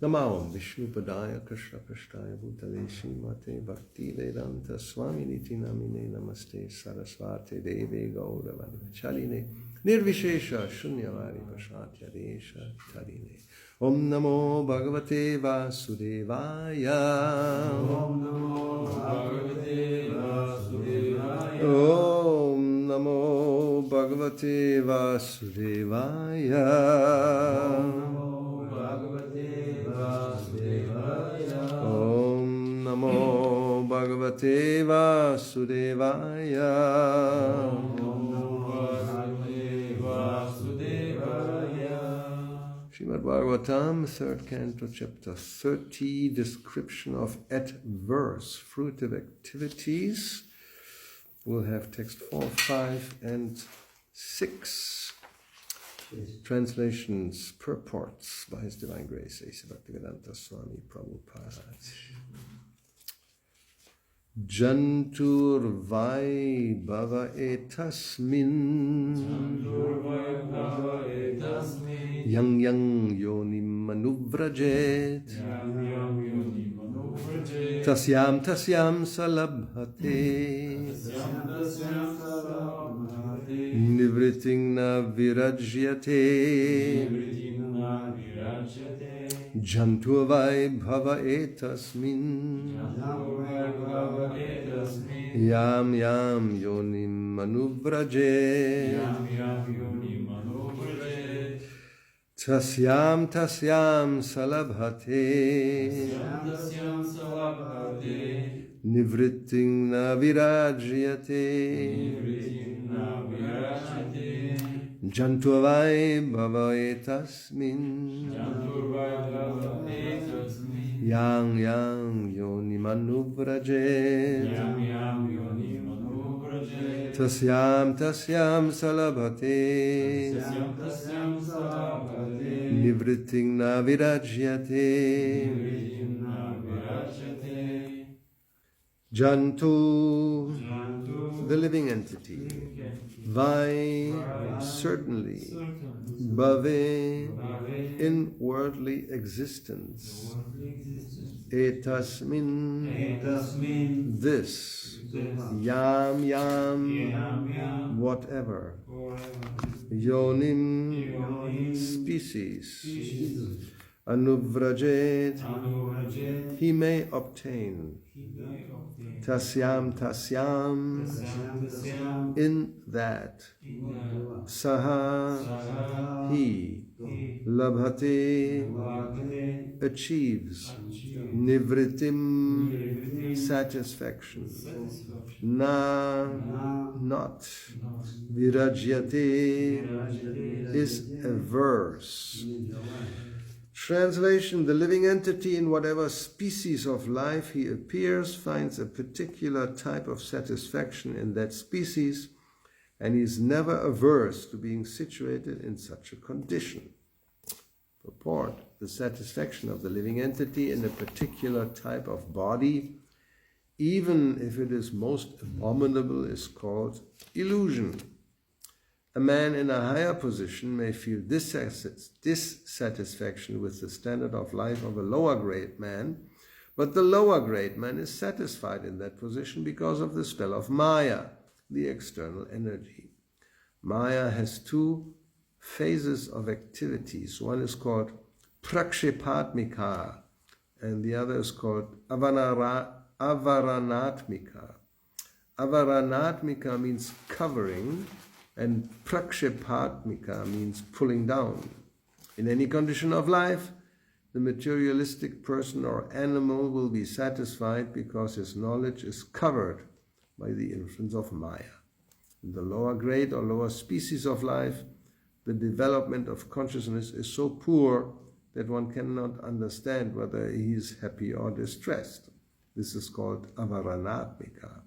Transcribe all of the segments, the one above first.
Namo Vishnupadaya Krishna Prasthaya Bhutale Srimate Bhakti Vedanta Swami Niti Namine Namaste Saraswate Deve Gauravani Chaline Nirvishesha Shunyavadi Prasatya Desha Tarine Om Namo Bhagavate Vasudevaya Om Namo Bhagavate Vasudevaya Om Namo Bhagavate Vasudevaya Om Namo Bhagavate Vasudevaya Srimad Bhagavatam, 3rd Canto, Chapter 30, Description of Adverse Fruitive Activities. We'll have text 4, 5, and 6. Translations, purports by His Divine Grace, A.C. Bhaktivedanta Swami Prabhupada. Jantur vai bhava etasmin yang yonim manuvrajet tasyam salabhate nivriting na virajyate Jantur vai bhava etasmin Yam yonim manuvraje Tasyam salabhate Nivritting na virajyate Janturvai bhava etasmin Yang yoni manuvrajet Tasyam salabhate Nivritting na virajyate Jantu, the living entity. Vai, certainly. Bhave, in worldly existence. Etasmin, this. Yam, whatever. Yonim, species. Anuvrajet, he may obtain. Tasyam, in that. Saha, he. Labhate, achieves. Nivritim, satisfaction. Na, not. Virajyate, is averse. Translation: the living entity, in whatever species of life he appears, finds a particular type of satisfaction in that species, and he is never averse to being situated in such a condition. Purport: the satisfaction of the living entity in a particular type of body, even if it is most abominable, is called illusion. A man in a higher position may feel dissatisfaction with the standard of life of a lower grade man, but the lower grade man is satisfied in that position because of the spell of Maya, the external energy. Maya has two phases of activities. One is called prakshepatmika, and the other is called avaranatmika. Avaranatmika means covering, and prakshepatmika means pulling down. In any condition of life, the materialistic person or animal will be satisfied because his knowledge is covered by the influence of Maya. In the lower grade or lower species of life, the development of consciousness is so poor that one cannot understand whether he is happy or distressed. This is called avaranatmika.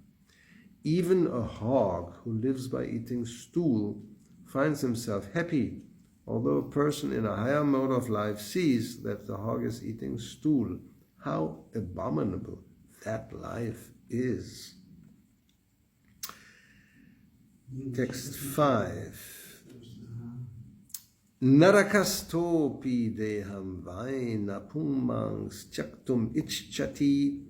Even a hog who lives by eating stool finds himself happy, although a person in a higher mode of life sees that the hog is eating stool. How abominable that life is. Text 5. Narakastopi deham vaina pumangs chaktum ichchati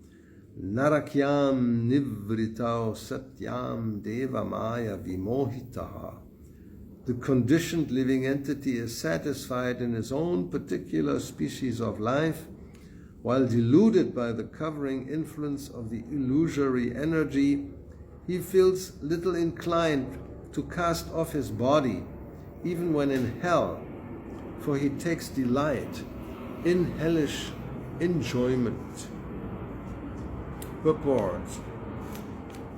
narakyam nivritau satyam deva maya vimohitaha. The conditioned living entity is satisfied in his own particular species of life, while deluded by the covering influence of the illusory energy, he feels little inclined to cast off his body, even when in hell, for he takes delight in hellish enjoyment. Purport.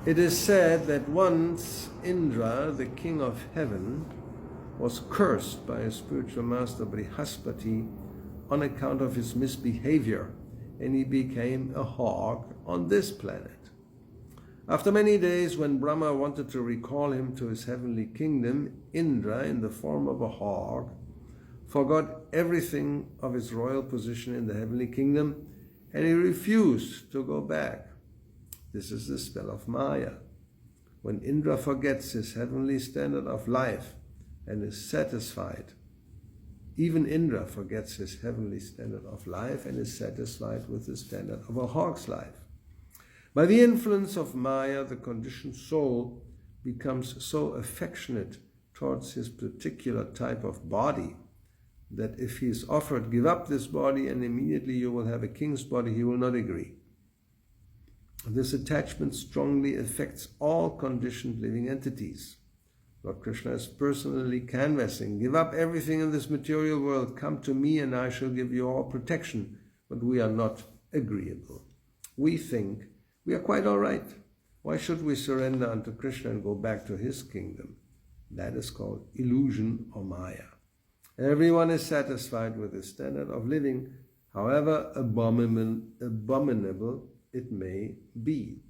It is said that once Indra, the king of heaven, was cursed by his spiritual master Brihaspati on account of his misbehavior, and he became a hog on this planet. After many days, when Brahma wanted to recall him to his heavenly kingdom, Indra, in the form of a hog, forgot everything of his royal position in the heavenly kingdom, and he refused to go back. This is the spell of Maya. When Indra forgets his heavenly standard of life and is satisfied, even Indra forgets his heavenly standard of life and is satisfied with the standard of a hog's life. By the influence of Maya, the conditioned soul becomes so affectionate towards his particular type of body that if he is offered, give up this body and immediately you will have a king's body, he will not agree. This attachment strongly affects all conditioned living entities. Lord Krishna is personally canvassing, give up everything in this material world, come to me and I shall give you all protection. But we are not agreeable. We think we are quite all right. Why should we surrender unto Krishna and go back to his kingdom? That is called illusion or Maya. Everyone is satisfied with his standard of living, however abominable it may be.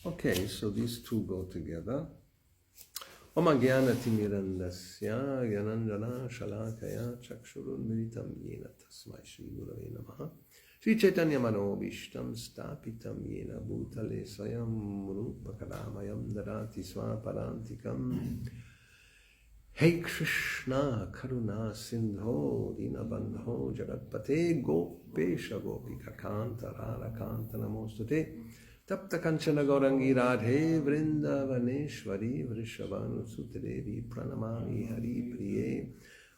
Okay, so these two go together. Om Jnana Timirandasya Gyananjana Shalakaya Chakshurun Militam Yena Tasmai Shri Gurave Namaha Sri Chaitanya Manobishtam Stapitam Yena Bhutale Swayam Rupakadamayam Darati Swaparantikam. Hey Krishna Karuna Sindho Dinabandho Jagatpate Gopesha Gopika Kanta Radha Kanta Namostute Tapta Kanchana Gaurangi Radhe Vrindavaneshwari Vrishabhanu Sutradevi Pranamami Hari Priye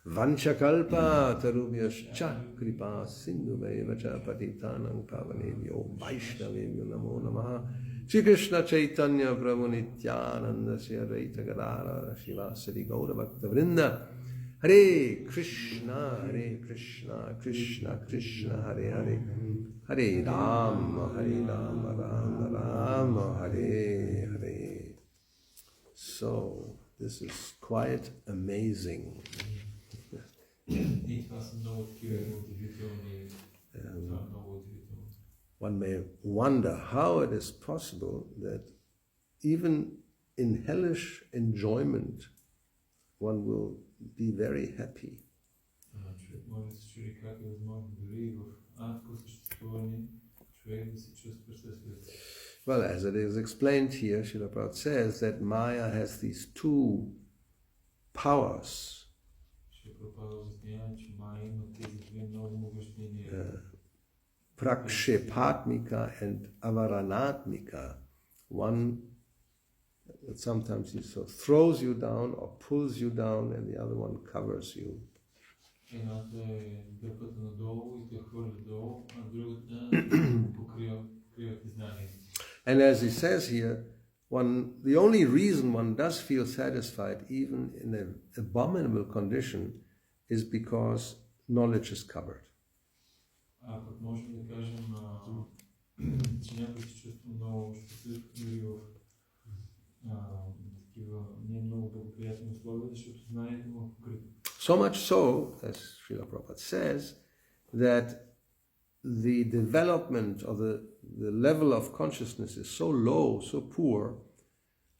Vanchakalpa Tarubhyascha Kripa Sindhu Vacha Patitanang Pavanebhyo Vaishnavebhyo Namo Namaha Shri Krishna Chaitanya Prabhu Nityananda Sri Advaita Gadadhara Shivasari Gaura Bhakta Vrinda Hare Krishna Krishna Krishna Hare Hare Hare Rama Rama Rama Hare Hare. So this is quite amazing. One may wonder how it is possible that even in hellish enjoyment one will be very happy. Well, as it is explained here, Srila Prabhupada says that Maya has these two powers. Prakshepatmika and avaranatmika. One that sometimes he so throws you down or pulls you down, and the other one covers you. And as he says here, the only reason one does feel satisfied, even in an abominable condition, is because knowledge is covered. Пък можем да кажем, че някой се чувства много щастлив дори в такива не много благоприятни условия, защото знанието му е покрито. So much so, as Srila Prabhupada says, that the development of the level of consciousness is so low, so poor,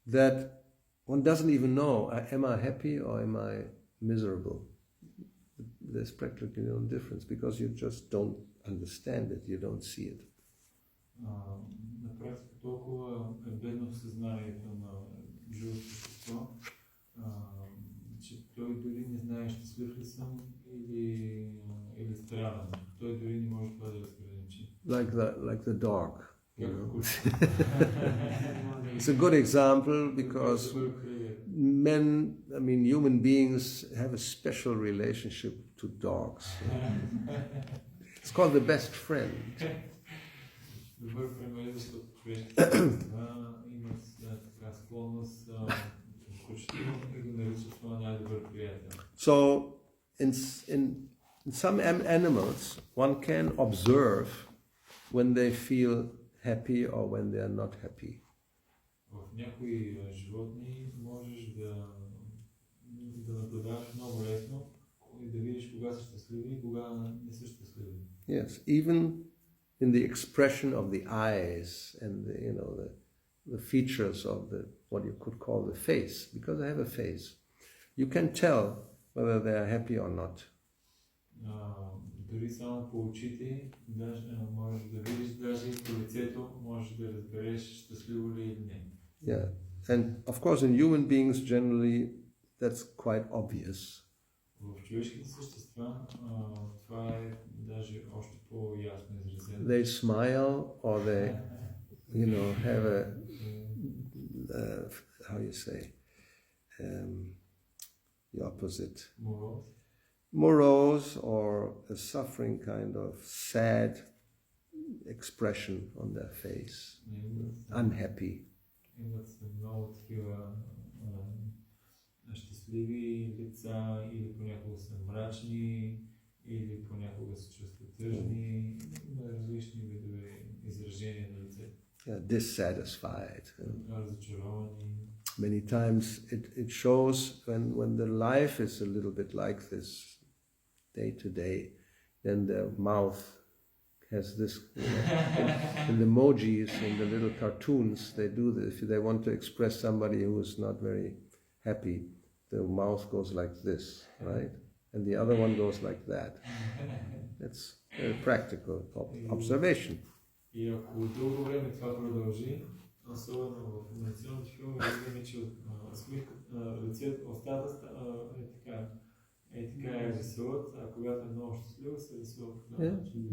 that one doesn't even know, am I happy or am I miserable? There's practically no difference because you just don't understand it, you don't see it. На практика толкова е бедно в съзнанието на живото същество, че той дори не знае щастлив ли съм или страдам. Той дори не може това да разграничи. Like the dog. You know? It's a good example because human beings have a special relationship to dogs. It's called the best friend. Добър пример, защото човешките имат така склонност, включително и го наричат това най-добър приятел. So, in some animals, one can observe when they feel happy or when they are not happy. В някои животни можеш да наблюдаваш много лесно и да видиш кога са щастливи и кога не са щастливи. Yes, even in the expression of the eyes and the features of what you could call the face, because I have a face, you can tell whether they are happy or not. Дори само по очите можеш да видиш, даже и по лицето можеш да разбереш щастливо ли или не. Yeah, and of course in human beings generally that's quite obvious. В човешките същества това е даже още по-ясно изразено. They smile or they, have how you say, the opposite. Morose or a suffering kind of sad expression on their face. Unhappy. Имат много такива щастливи лица, или понякога са мрачни, или понякога се чувстват тъжни, различни видове изражения на лицето. Dissatisfied. Разочаровани. Many times it shows when the life is a little bit like this, day to day, then the mouth has this, in the emojis, in the little cartoons, they do this. If they want to express somebody who is not very happy, the mouth goes like this, right? And the other one goes like that. That's a practical observation. И ако дълго време това продължи, особено в анимационните филми, виждаме, че лицето, устата е така рисуват, а когато е много щастливо, се рисува по този начин.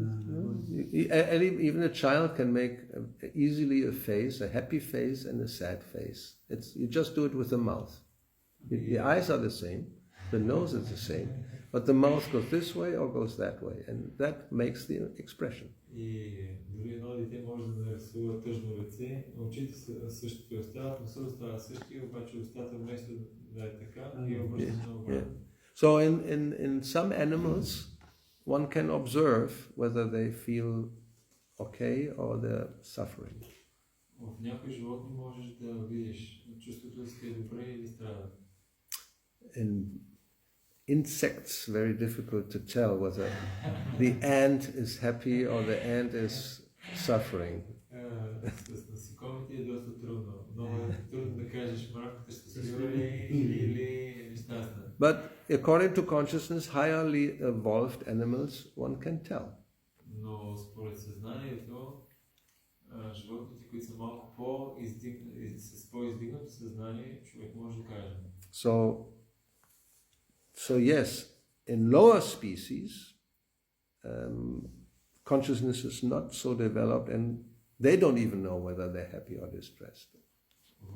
Even a child can make easily a face, a happy face and a sad face. You just do it with the mouth. The eyes are the same, the nose is the same, but the mouth goes this way or goes that way, and that makes the expression. И дори едно дете може да нарисува тъжно лице, очите същото остават, носът остава същия, обаче устата вместо да е така и обръща на обратно. So in some animals, one can observe whether they feel okay or they're suffering. В някои животни можеш да видиш чувството ли сте добре или страдат. In insects, very difficult to tell whether the ant is happy or the ant is suffering. С насекомите е доста трудно. Много е трудно да кажеш мравката щастлива ли или нещастна. But according to consciousness, highly evolved animals, one can tell. Но според съзнанието, животните, които са малко с по-издигнато съзнание, човек може да каже. So yes, in lower species, consciousness is not so developed and they don't even know whether they're happy or distressed. В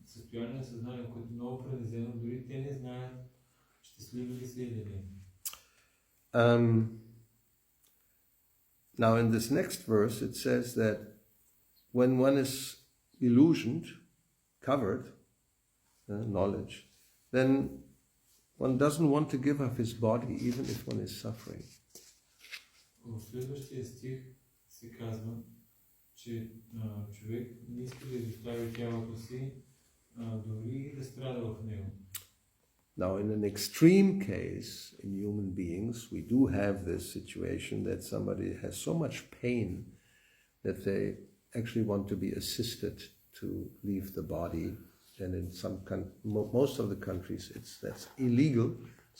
състояние на съзнание, което много пренизено, дори те не знаят щастливи ли са или не. Now in this next verse it says that when one is illusioned, covered, knowledge, then one doesn't want to give up his body even if one is suffering. В следващия стих се казва, че човек не иска да изостави тялото си, дори да страда в него. Now, in an extreme case, in human beings, we do have this situation that somebody has so much pain that they actually want to be assisted to leave the body. And in most of the countries, that's illegal,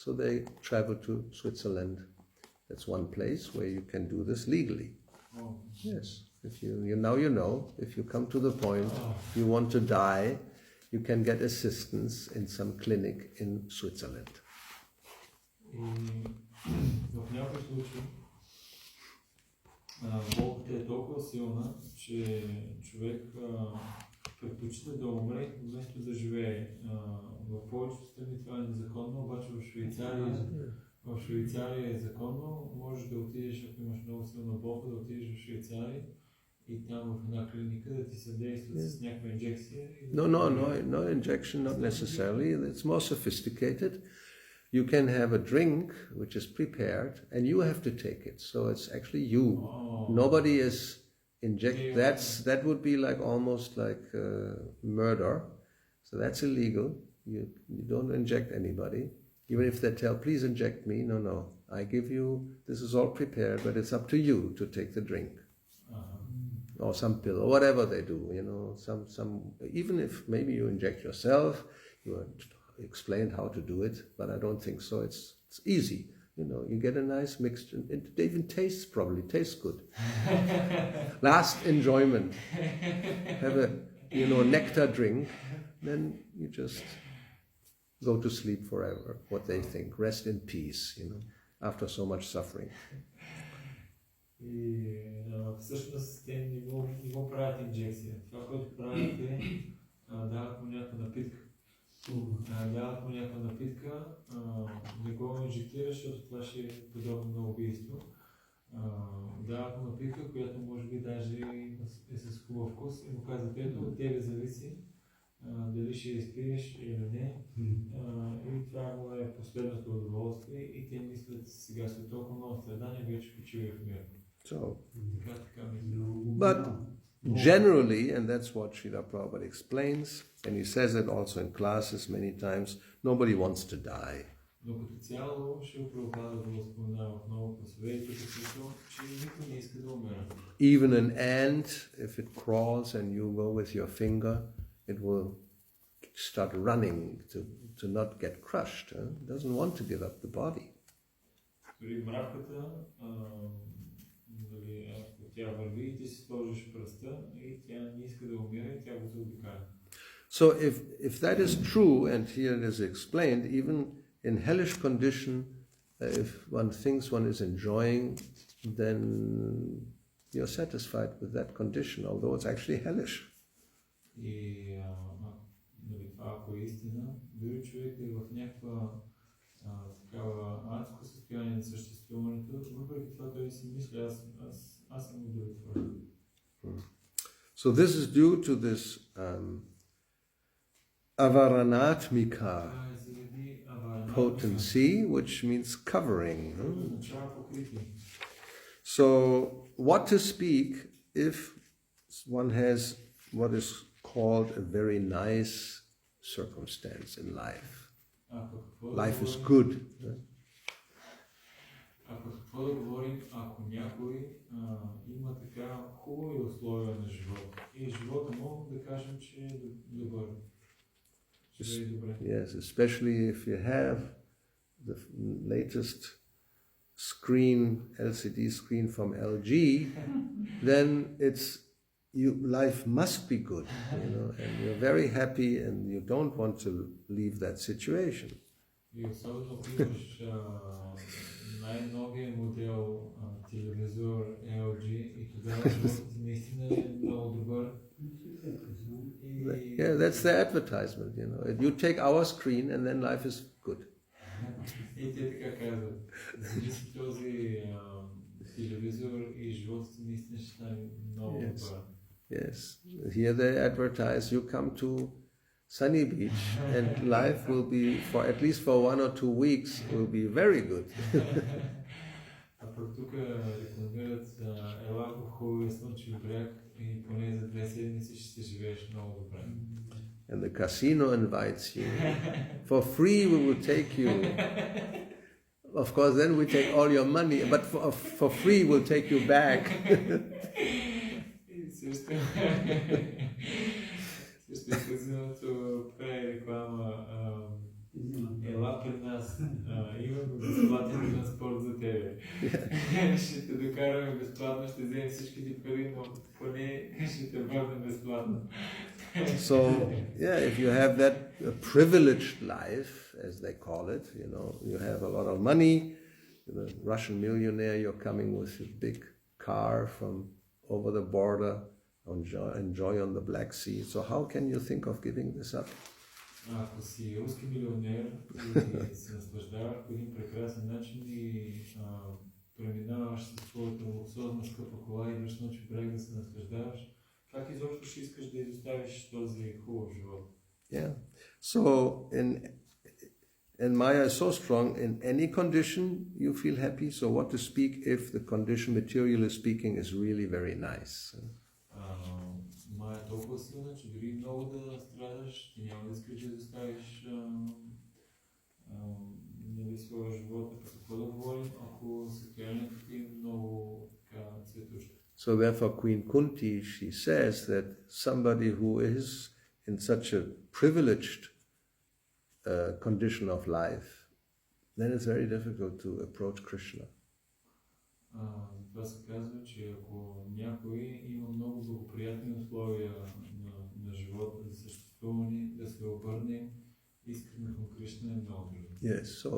so they travel to Switzerland That's one place where you can do this legally. Oh. Yes. If you now you know, if you come to the point you want to die, you can get assistance in some clinic in Switzerland. И в някои случаи болката е толкова силна, че човек предпочита да умре, вместо да живее. В повечето страни това е незаконно, обаче в Швейцария е законно. Можеш да отидеш, ако имаш много силна болка, да отидеш в Швейцария и там в една клиника да ти съдействат с някаква инжекция. No injection, not necessarily. It's more sophisticated. You can have a drink which is prepared and you have to take it. So it's actually you. Nobody is inject. That would be like almost like murder. So that's illegal. You don't inject anybody. Even if they tell, please inject me. No. I give you, this is all prepared, but it's up to you to take the drink. Or some pill, or whatever they do, some even if maybe you inject yourself, you are explained how to do it, but I don't think so. It's easy, you get a nice mixture. It even tastes good. Last enjoyment. Have a nectar drink, then you just go to sleep forever, what they think. Rest in peace, after so much suffering. И всъщност те не го правят инжекция. Това, което правят е дават му някаква напитка. Не го инжектираш, защото това ще е подобно на убийство. Дават му напитка, която може би даже е с хубав вкус и му казват, ето от тебе зависи дали ще изпиеш или не. И това му е последното удоволствие и те мислят сега са толкова много страдания, вече почивай в мир. But generally, and that's what Srila Prabhupada explains, and he says it also in classes many times, nobody wants to die. Even an ant, if it crawls and you go with your finger, it will start running to not get crushed. It doesn't want to give up the body. So if that is true, and here it is explained, even in hellish condition, if one thinks one is enjoying, then you're satisfied with that condition, although it's actually hellish. Ако е истина, дори човек е в някаква такава адско състояние на съществуването, въпреки това той си мисли, аз съм удовлетворен. So this is due to this avaranatmika potency, which means covering. So what to speak if one has what is called a very nice circumstance in life. Life is good. Какво да говорим, ако някой има така хубави условия на живота и живота му да кажем, че е добър. Yes, especially if you have the latest screen, LCD screen from LG, then life must be good, and you're very happy and you don't want to leave that situation. И особено ако имаш най-новия модел телевизор LG и тогава животът наистина е много добър. Yeah, that's the advertisement, You take our screen and then life is good. И те така казват, зависи този телевизор и животът наистина ще стане много добър. Yes, here they advertise you come to Sunny Beach and life will be, for at least for 1 or 2 weeks, will be very good. А пък тук рекламират ела в хубавия слънчев бряг и поне за 2 седмици ще се живееш много добре. And the casino invites you. For free we will take you. Of course then we take all your money, but for free we'll take you back. Също казиното прави реклама. Ела при нас. Имаме безплатен транспорт за тебе. Ще те докараме безплатно, ще вземем всички ти пари, но поне ще те върнем безплатно. So, yeah, if you have that privileged life, as they call it, you have a lot of money, you're a Russian millionaire, you're coming with a big car from over the border, enjoy on the Black Sea. So how can you think of giving this up? Ако си руски милионер и се наслаждаваш по един прекрасен начин и преминаваш с твоята луксозна скъпа кола и идваш ночи брег да се наслаждаваш, как изобщо ще искаш да изоставиш този хубав живот? Yeah. So, and Maya is so strong, in any condition you feel happy, so what to speak if the condition, materially speaking, is really very nice. Мая е толкова силна, че дори много да страдаш, ти няма да искаш да изоставиш своя живот, а какво да говорим, ако състоянието ти е много цветущо. So therefore Queen Kunti, she says that somebody who is in such a privileged condition of life, then it's very difficult to approach Krishna. Това се казва, че ако някой има много благоприятни условия на живота за съществуване, да се обърне искрено към Кришна е много трудно. Yes, so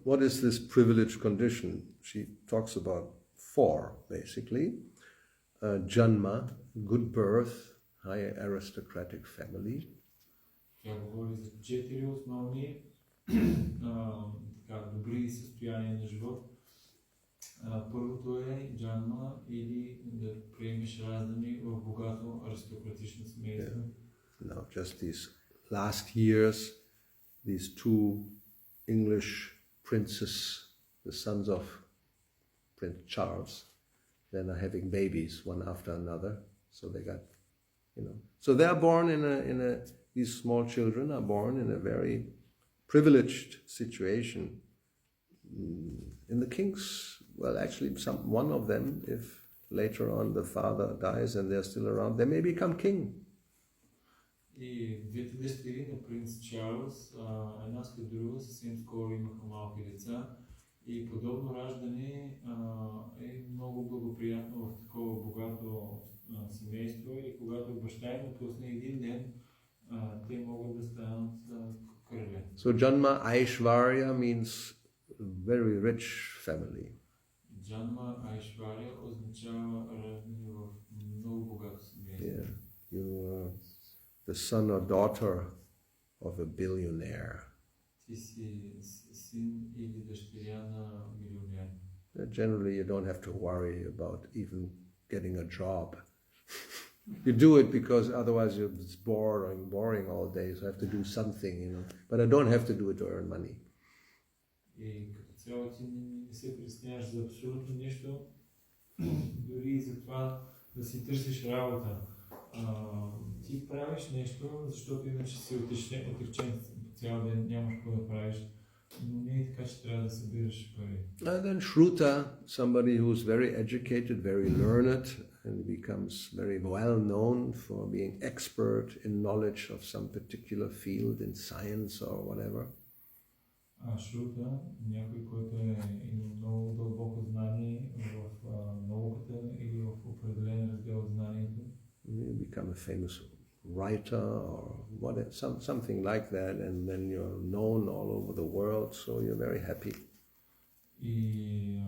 what is this privileged condition? She talks about four, basically. Janma, good birth, high aristocratic family. Тя говори за 4 основни добри състояния на живот. Първото е джанма или да приемеш раждане в богато аристократично семейство. Now, just these last years, these two English princes, the sons of Prince Charles, then are having babies one after another. So they got, So they are born these small children are born in a very privileged situation. In the king's, well, actually, one of them, if later on the father dies and they're still around, they may become king. И двете дъщери на принц Чарлз, една след друга, съвсем скоро имаха малки деца. И подобно раждане е много благоприятно в такова богато семейство. И когато баща им напусне един ден, те могат да станат крале. So Janma Aishwarya means very rich family. Janma Aishwarya означава раждане в много богато семейство. Yeah, you are the son or daughter of a billionaire. Ти си син или дъщеря на милионер. Generally, you don't have to worry about even getting a job. You do it because otherwise it's boring all day, so I have to do something, But I don't have to do it to earn money. И като цяло ти не се притесняваш за абсолютно нищо, дори и за това да си търсиш работа. Ти правиш нещо, защото иначе си отекчен цял ден, нямаш какво да правиш, но не е така, че трябва да събираш пари. And then Shruta, somebody who's very educated, very learned, and becomes very well known for being expert in knowledge of some particular field in science or whatever. Шрута, някой, който има много дълбоко знание в науката или в определен раздел от знанието. You become a famous writer or something like that, and then you're known all over the world, so you're very happy. И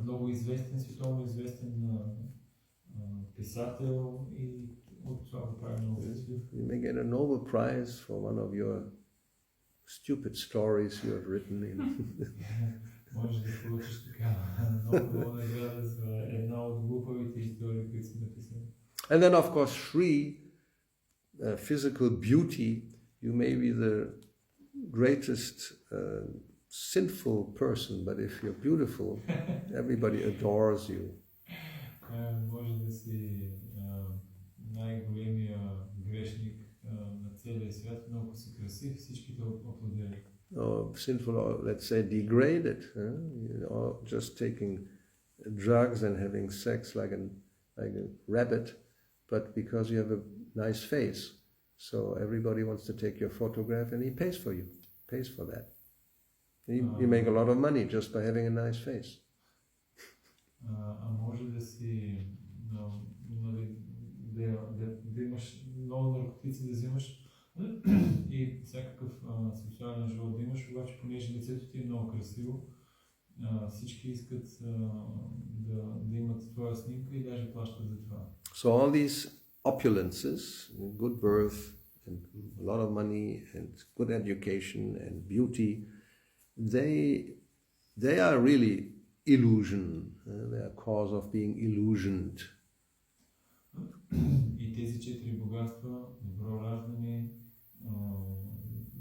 много известен, световно известен писател и от това го прави много щастлив. You may get a Nobel Prize for one of your stupid stories you have written. Може да получиш така много награда за една от глупавите истории, които си написали. And then of course Shri, physical beauty, you may be the greatest sinful person, but if you're beautiful, everybody adores you. Може да си най-големия грешник на целия свят, но ако си красив, всички те аплодират. Or sinful, or let's say degraded, or just taking drugs and having sex like a rabbit, but because you have a nice face, so everybody wants to take your photograph and he pays for that. You make a lot of money just by having a nice face. Може да си да имаш много наркотици да взимаш и всякакъв сексуален живот да имаш, обаче понеже лицето ти е много красиво, всички искат да имат твоя снимка и даже плащат за това. So all these opulences, good birth, and a lot of money, and good education, and beauty, they are really illusion. They are cause of being illusioned. И тези 4 богатства, добро раждане,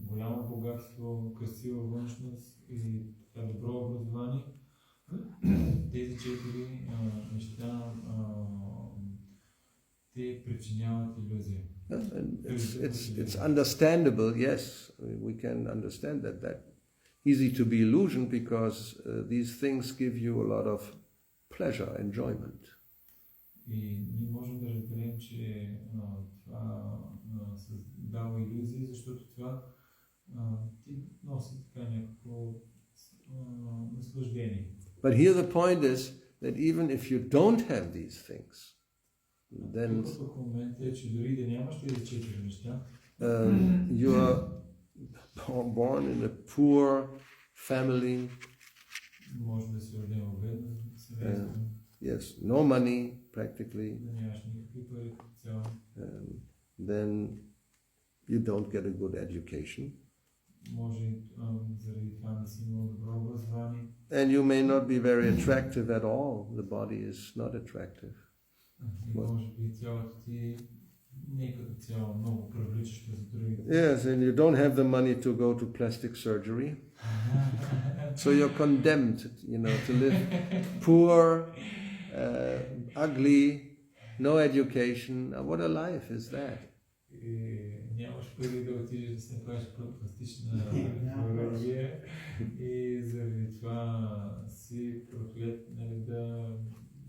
голямо богатство, красива външност и добро образование, тези 4 неща те причиняват иллюзия. It's understandable, yes, we can understand that easy to be illusioned because these things give you a lot of pleasure, enjoyment. И ние можем да разберем, че това създава иллюзии, защото това ти носи така някакво наслаждение. But here the point is that even if you don't have these things, then you are born in a poor family. Yes, no money practically. Then you don't get a good education. And you may not be very attractive at all. The body is not attractive. Yes, and you don't have the money to go to plastic surgery. So you're condemned, to live poor, ugly, no education. What a life is that? Нямаш пари да отидеш да се направиш пластична хирургия и заради това си проклет,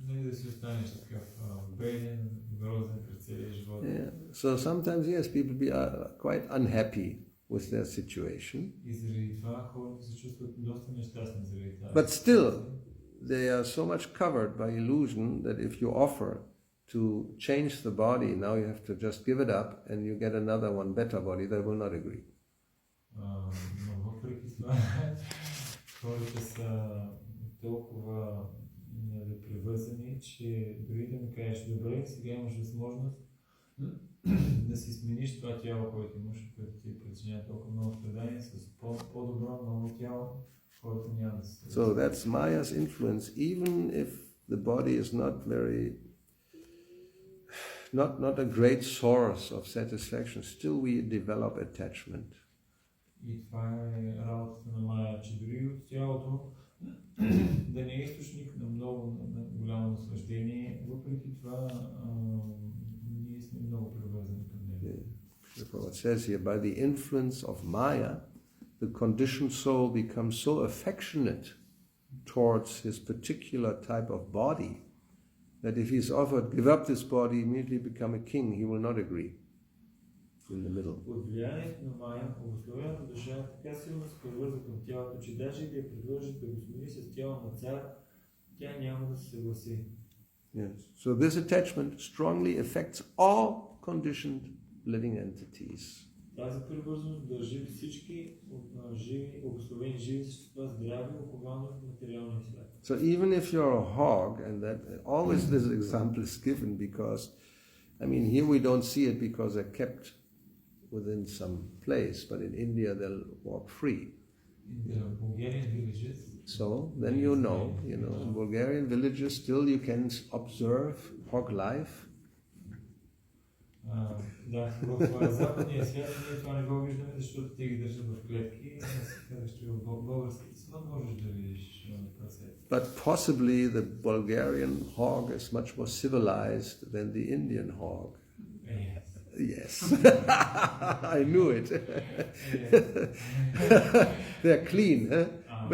да си останеш такъв беден, грозен през целия живот. So sometimes, yes, people are quite unhappy with their situation. И заради това хората се чувстват доста нещастни заради това. But still, they are so much covered by illusion that if you offer to change the body, now you have to just give it up and you get another one, better body, they will not agree. Но въпреки това, хората са толкова привързани, че дори да ми кажеш, добре, сега имаш възможност да си смениш това тяло, което имаш, което ти причинява толкова много страдания, с по-добро, ново тяло, хората няма да се... So that's Maya's influence, even if the body is not a great source of satisfaction, still we develop attachment. И това е работата на Майя, че дори от тялото да не е източник на много голямо наслаждение, въпреки това ние сме много привързани към него. It says here, by the influence of Maya, the conditioned soul becomes so affectionate towards his particular type of body that if he's offered, give up this body, immediately become a king, he will not agree. In the middle. Под влиянието на Майя, обусловената душа така силно се привърза към тялото, че даже и да я предложи да го смени с тяло на цар, тя няма да се съгласи. Yes. So this attachment strongly affects all conditioned living entities. Тази привързаност държи всички живи, обусловени живи същества здрави, оковани в материалния свят. So even if you're a hog, and that always this example is given because, here we don't see it because they're kept within some place, but in India they'll walk free. In the Bulgarian villages. So then in Bulgarian villages still you can observe hog life. Да, в западния свят ние това не го виждаме, защото те ги държат в клетки. В българските свят можеш да видиш прасета. But possibly the Bulgarian hog is much more civilized than the Indian hog. Yes. I knew it. They're clean,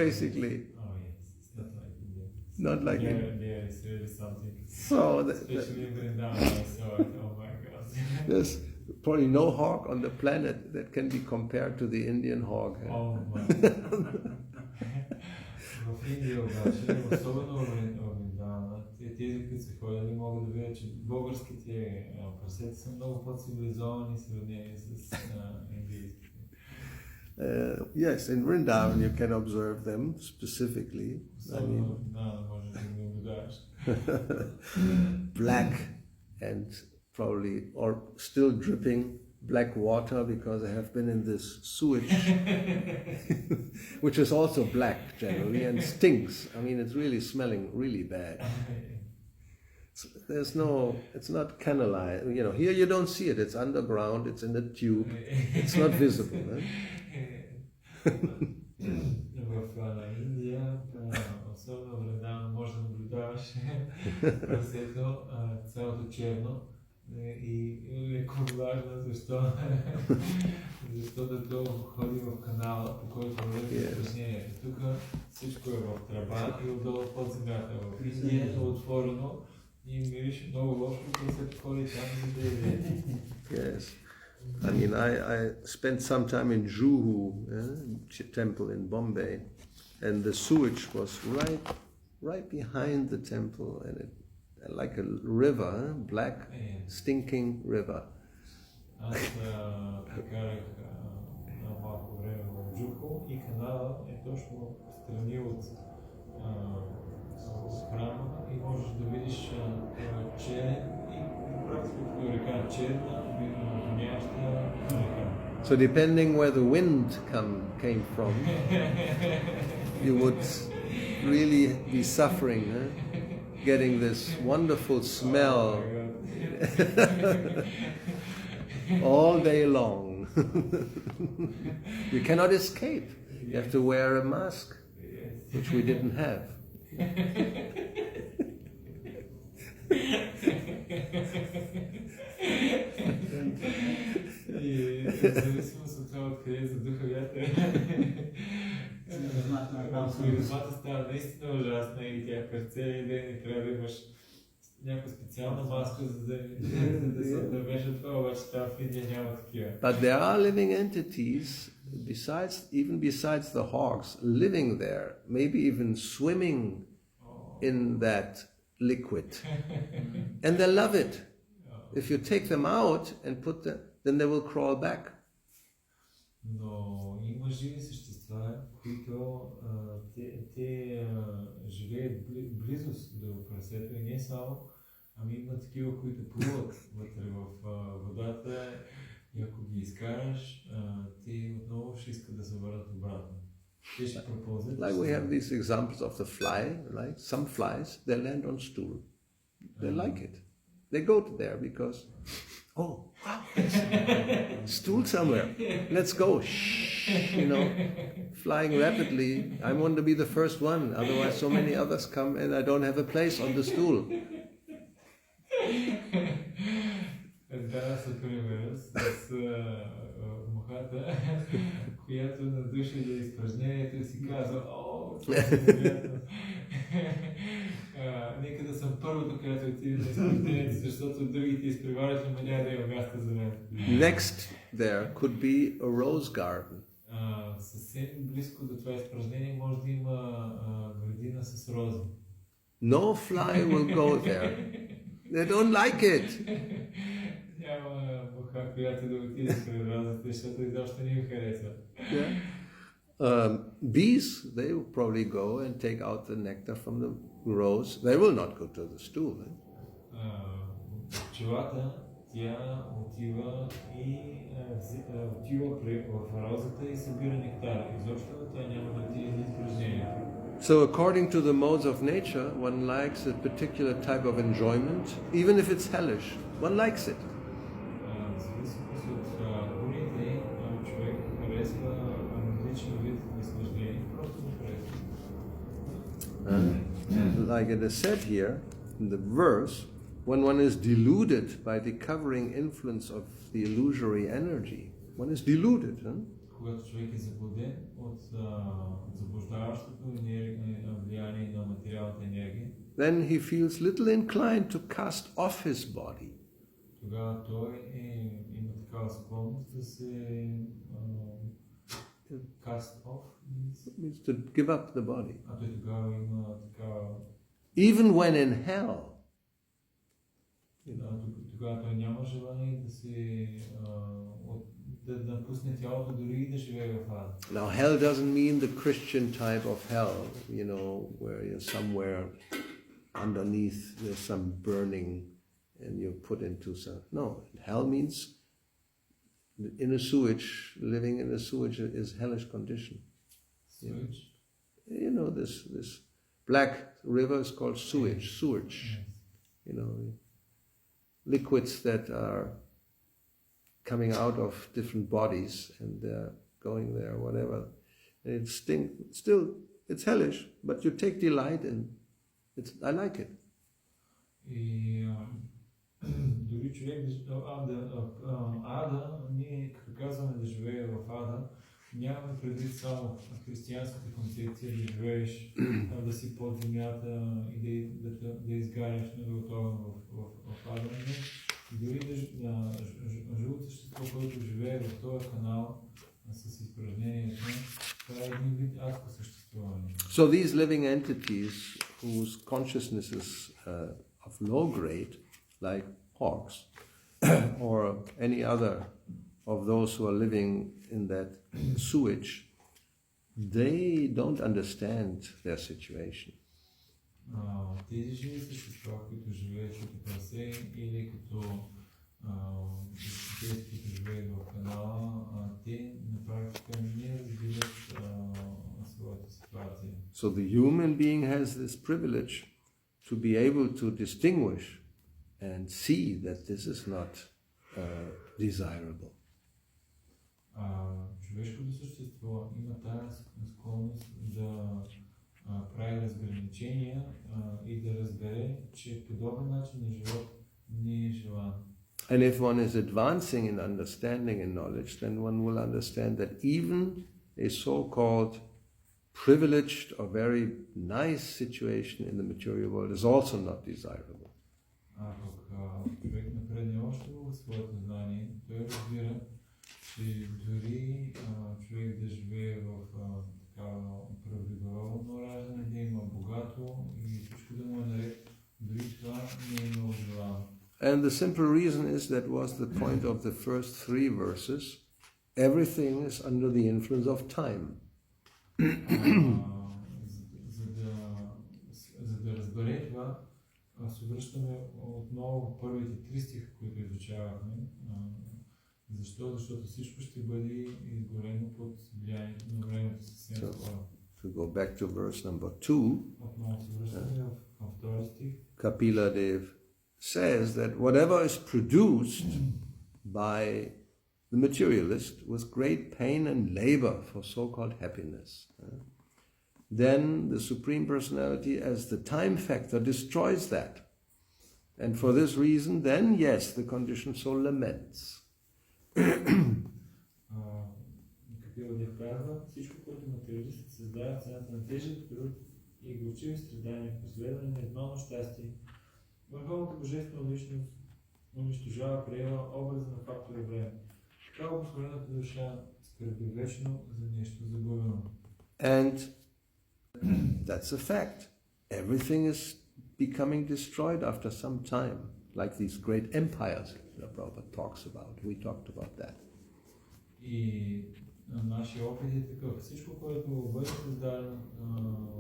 basically. Oh yes, it's not like India. Not like India. There is really something. So especially in Vrindavan, I saw it. Oh my God. There's probably no hog on the planet that can be compared to the Indian hog. Oh my God. В Индия обаче, особено в Вриндавана, тези, които са ходили, могат да видят, че българските прасета са много по-цивилизовани в сравнение с индийските. Yes, in Vrindavan you can observe them specifically. Black and probably, or still dripping black water because they have been in this sewage, which is also black generally and stinks. I mean, it's really smelling really bad. There's no, it's not canalized. You know, here you don't see it. It's underground. It's in the tube. It's not visible. В Индия, особено в Вриндаван, може да наблюдаваш прасето цялото черно и леко важно защо защото ходи в канала, по който върви упражнението. Тук всичко е в тръба и отдолу под земята. В Индия е отворено и мирише много лошо, когато се ходи там за да иде. Yes. I mean, I spent some time in Juhu temple in Bombay, and the sewage was right behind the temple, and it like a river, black, stinking river. Аз прекарах малко време в Джуху и канала е точно страни от храма и можеш да видиш черен и практически река черна, виновняща река. So depending where the wind came from, you would really be suffering, getting this wonderful smell all day long. You cannot escape. You have to wear a mask, which we didn't have. И в зависимост от това откъде задуха вятър, миризмата става наистина ужасна и тя през целия ден и трябва да имаш някаква специална маска, за да се отдървеше това, обаче там в Индия няма такива. But there are living entities, besides the hogs, living there, maybe even swimming in that liquid. And they love it. If you take them out and put them, then they will crawl back. Но има живи същества, които те живеят близост до прасето и не само, ами има такива, които плуват вътре в водата и ако ги изкараш, те отново ще искат да се върнат обратно. Те ще пропълзят. Like we have these examples of the fly, like some flies, they land on stool. They like it. They go to there because, oh, wow, stool somewhere. Let's go. Shh, you know, flying rapidly. I want to be the first one. Otherwise, so many others come and I don't have a place on the stool. Да, съпример с мухата, която надуши за изпражнението и си казва, това е приятно. Нека да съм първото, която отиде на изпражнението, защото другите изпреварят, но няма да има място за мен. Next there could be a rose garden. Съвсем близко до това изпражнение може да има градина с рози. No fly will go there. They don't like it. Няма муха, която да отиде пред розите, защото изобщо не им харесва. Bees, they will probably go and take out the nectar from the rose. They will not go to the stool. Пчелата, тя отива и отива в розата и събира нектар. Изобщо тя няма да отиде на изпражнението. So according to the modes of nature, one likes a particular type of enjoyment, even if it's hellish. One likes it. Like it is said here in the verse, when one is deluded by the covering influence of the illusory energy, one is deluded. Когато човек е заблуден от заблуждаващото влияние на материалната енергия, then he feels little inclined to cast off his body. Тогава той има такава склонност да се Cast off means to give up the body. А той тогава има такава... Even when in hell, Тогава той няма желание да се... да напусне тялото, дори и да живее в ада. Now hell doesn't mean the Christian type of hell, where you're somewhere underneath, there's some burning and you're put into some... No, hell means in a sewage, living in a sewage is hellish condition. Sewage? This black river is called sewage. Yes. Liquids that are coming out of different bodies and they're going there, whatever. And it stinks. Still, it's hellish, but you take delight in it. I like it. И дори човек ада, ние като казваме да живее в ада, нямаме предвид само християнската концепция да живееш, да си под земята и да изгаряш огън в ада. Дори живото същество, което живее в този канал с изпражнението, това е един вид адско съществуване. So these living entities whose consciousness is of low grade, like hawks, or any other of those who are living in that sewage, they don't understand their situation. Тези живи същества, които живеят като прасе или като тези, които живеят в канала, те на практика не разбират своята ситуация. So the human being has this privilege to be able to distinguish and see that this is not desirable. Човешкото същество има тази склонност да прави разграничения и да разбере, че подобен начин на живот не е желан. And if one is advancing in understanding and knowledge, then one will understand that even a so-called privileged or very nice situation in the material world is also not desirable. Човек напредне още в своето знание, той разбира, че дори човек да живее в привилегировано раждане, да има богато и всичко да му е наред, дори това не е много желано. And the simple reason is that was the point of the first 3 verses. Everything is under the influence of time. За да разбере това, се връщаме отново в първите 3 стиха, които изучавахме. Защо? Защото всичко ще бъде изгорено под влиянието на времето съвсем скоро. To go back to verse number 2, Отново се връщаме в втори стих. Kapila Dev says that whatever is produced by the materialist with great pain and labor for so-called happiness, then the Supreme Personality as the time factor destroys that. And for this reason, then yes, the conditioned soul laments. Kapila Dev казва, всичко, което материалистите създават цената на тежък труд и горчиви страдания, последване на едно щастие, върховната божествена личност унищожава приема образа на фактора време. Така обособената душа скърби вечно за нещо загубено. And that's a fact. Everything is becoming destroyed after some time, like these great empires that Prabhupada talks about. We talked about that. И нашия опит е такъв. Всичко, което бъде създадено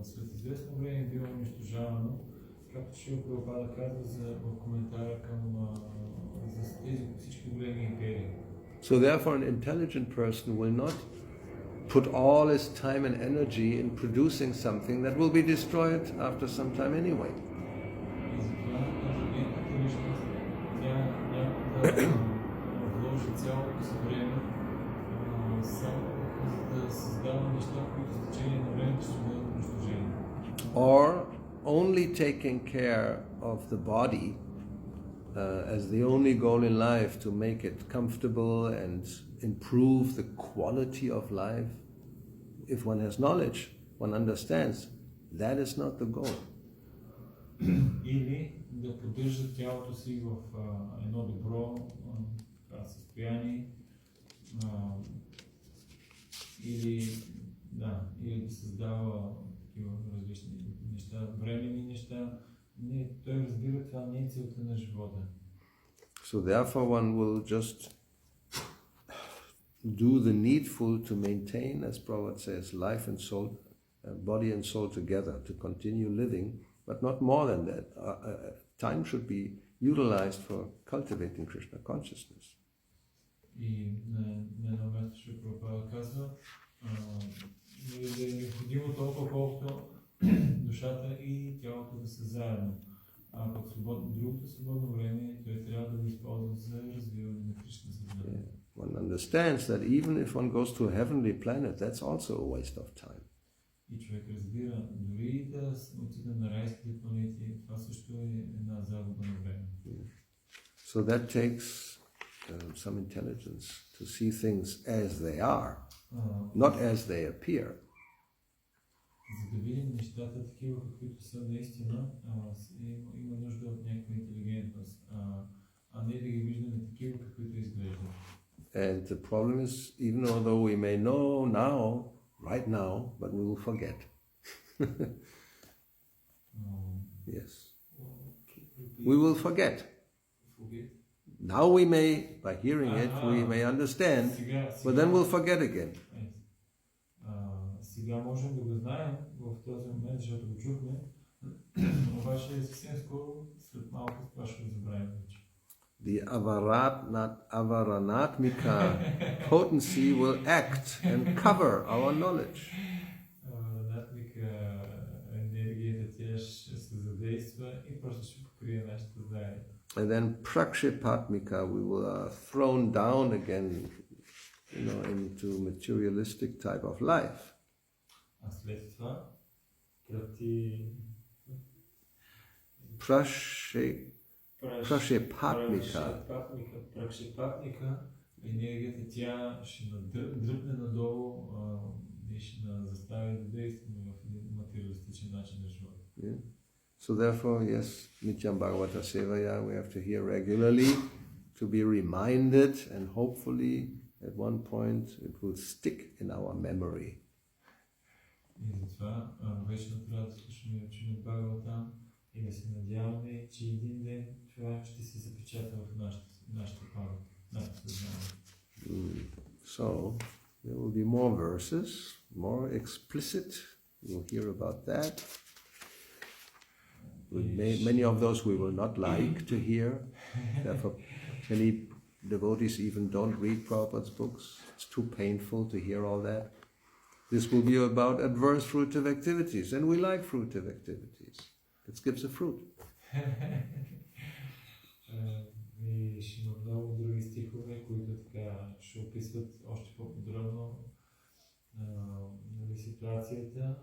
след известно време било унищожавано, както ще Прабхупада казва в коментара към за тези всички големи империи. So therefore an intelligent person will not put all his time and energy in producing something that will be destroyed after some time anyway. И затова интелигентната личност няма да вложи цялото си време само за да създава неща, които с течение на времето ще бъдат унищожени. Or only taking care of the body as the only goal in life to make it comfortable and improve the quality of life. If one has knowledge, one understands that is not the goal. Или да поддържа тялото си в едно добро състояние, или So therefore one will just do the needful to maintain, as Prabhupada says, life and soul, body and soul together, to continue living, but not more than that. Time should be utilized for cultivating Krishna consciousness. И на едно място ще Прабхупада казва, да е необходимо толкова, колкото душата и тялото да са заедно. А пък другото свободно време той трябва да го използва за развиване на Кришна съзнание. One understands that even if one goes to a heavenly planet, that's also a waste of time. И човек разбира, дори да отида на райските планети, това също е една загуба на време. So that takes some intelligence to see things as they are, not as they appear. За да видим нещата такива, каквито са наистина, има нужда от някаква интелигентност, а не да ги виждаме такива, каквито изглеждат. And the problem is, even although we may know now, right now, but we will forget. Yes. We will forget. Now we may, by hearing it, we may understand, but then we'll forget again. Сега можем да го знаем в този момент, защото го чухме, обаче съвсем скоро, след малко това ще го забравим вече. The avaranatmika potency will act and cover our knowledge. Avaranatmika енергията тя ще се задейства и просто ще покрие нашето знание. And then prakshipatmika, we were thrown down again, into materialistic type of life. А след това Пракшипатмика, енергията тя ще дръпне надолу и ще застави да действаме в един материалистичен начин на живота. So therefore, yes, Nityam Bhagavata Sevaya, we have to hear regularly to be reminded, and hopefully at one point it will stick in our memory. И затова вечно трябва да слушаме учене Бхагавата и да се надяваме, че един ден това ще се запечата в нашата памет, нашето съзнание. So there will be more verses, more explicit. We'll hear about that. Many of those we will not like to hear. Therefore, many devotees even don't read Prabhupada's books. It's too painful to hear all that. This will be about adverse fruitive activities, and we like fruitive activities. It gives a fruit. И ще има много други стихове, които така ще описват още по-подробно ситуацията.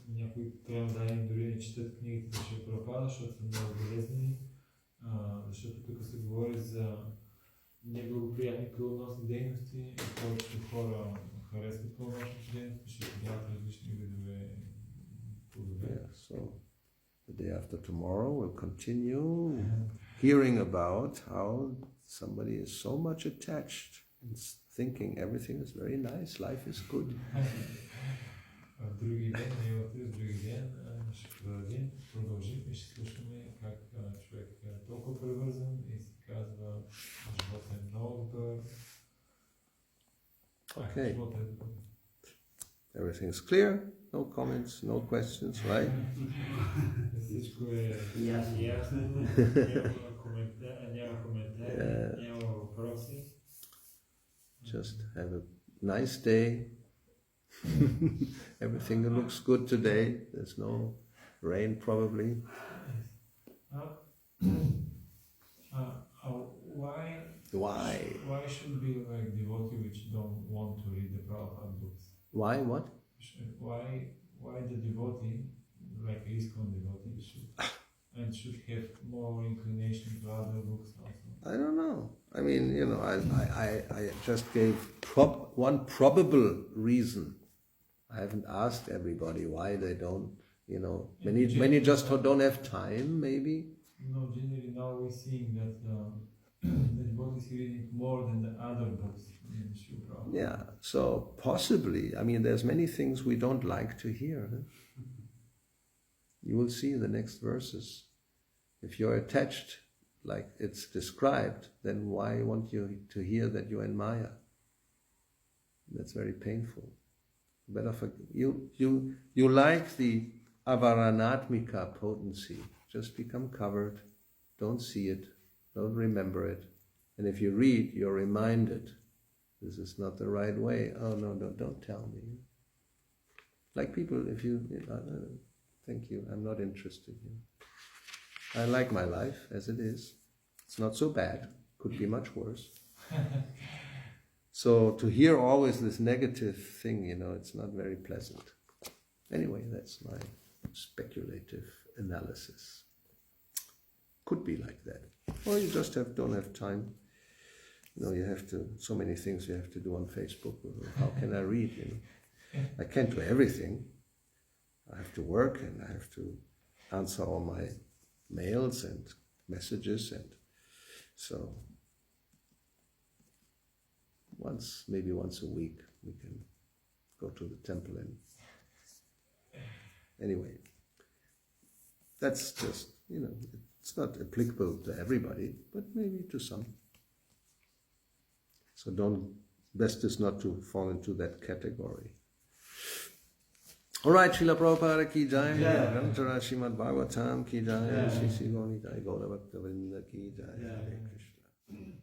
Някои трябва да им дори не четат книгите за Шрила Прабхупада, защото са много болезнени, защото тук се говори за неблагоприятни кръвоносни дейности и повечето хора харесват кръвоносните дейности, защото дават различни видове плодове. So the day after tomorrow we'll continue hearing about how somebody is so much attached and thinking everything is very nice, life is good. Други ден, други ден ще продължим и ще слушаме как човек е толкова превързан и се казва, живота е много добър. Okay. Everything is clear? No comments, no questions, right? Всичко е ясно, няма коментари, няма въпроси. Just have a nice day. Everything looks good today. There's no rain probably. Why should be like devotee which don't want to read the Prabhupada books? Why? What? Why the devotee, like ISKCON devotee, should have more inclination to other books also? I don't know. I mean, I just gave one probable reason. I haven't asked everybody why they don't, many just don't have time, maybe. No, generally now we're seeing that the devotees reading more than the other books in Srila Prabhupada. Yeah, so possibly, I mean, there's many things we don't like to hear. You will see in the next verses. If you're attached like it's described, then why want you to hear that you're in Maya? That's very painful. Better you like the avaranatmika potency. Just become covered. Don't see it. Don't remember it. And if you read, you're reminded. This is not the right way. Oh no, don't tell me. Like people, if you thank you, I'm not interested. I like my life as it is. It's not so bad. Could be much worse. So to hear always this negative thing, it's not very pleasant. Anyway, that's my speculative analysis. Could be like that. Or you just don't have time. You have to, so many things you have to do on Facebook. How can I read? I can't do everything. I have to work and I have to answer all my mails and messages, and so maybe once a week we can go to the temple, and anyway, that's just, it's not applicable to everybody, but maybe to some. So best is not to fall into that category. All right, Srila Prabhupada ki jai, Granthara Srimad Bhagavatam ki jai, Sri Sri Gauri Jai, Gaura Bhakta Vrinda ki jai, Hare Krishna.